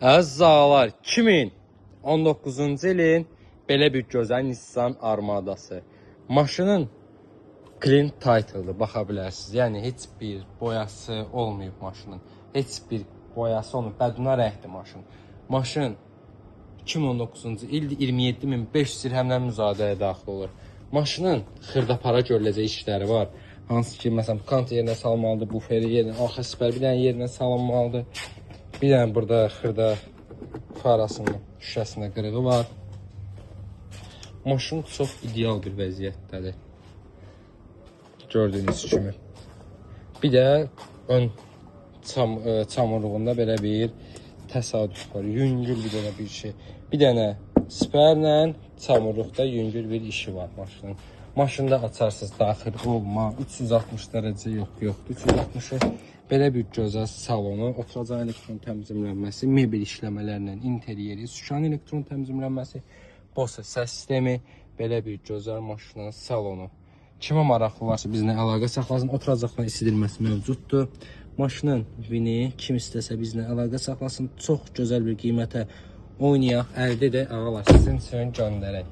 Əzzalar 2019-cu ilin belə bir gözəl Nissan Armadası. Maşının clean title'dır, baxa bilərsiniz. Yəni heç bir boyası olmayıb maşının. Heç bir boyası olmayıb, bəduna rəngdir maşın. Maşın 2019-cu ildir, 27.500 dirhəmdən müzadəyə daxil olur. Maşının xırdapara görüləcək işləri var. Hansı ki, məsələn, kant yerinə salınmalıdır, buferi yerinə, arxa sipər bir dənə yerinə salınmalıdır. Bir dənə burada xırda farasının şüşəsində qırığı var. Maşın çox ideal bir vəziyyətdədir. Gördüyünüz kimi. Bir də ön çamurluğunda belə bir təsadüf var. Yüngül bir dənə bir şey. Bir dənə sipərlə çamurluqda yüngül bir işi var maşının. Maşında açarsız daxil olma. 360 dərəcə yoxdur. 360'ı belə bir gözəl salonu, oturacaq elektron təmizlənməsi, mebel işləmələrlə interyeri, sükan elektron təmizlənməsi, Bose səs sistemi, belə bir gözəl maşının salonu. Kimə maraqlı varsa bizlə əlaqə saxlasın, oturacaqların isidilməsi mövcuddur. Maşının vini kim istəsə bizlə əlaqə saxlasın, çox gözəl bir qiymətə oynayaq, əldə də ağalar sizin üçün göndərək.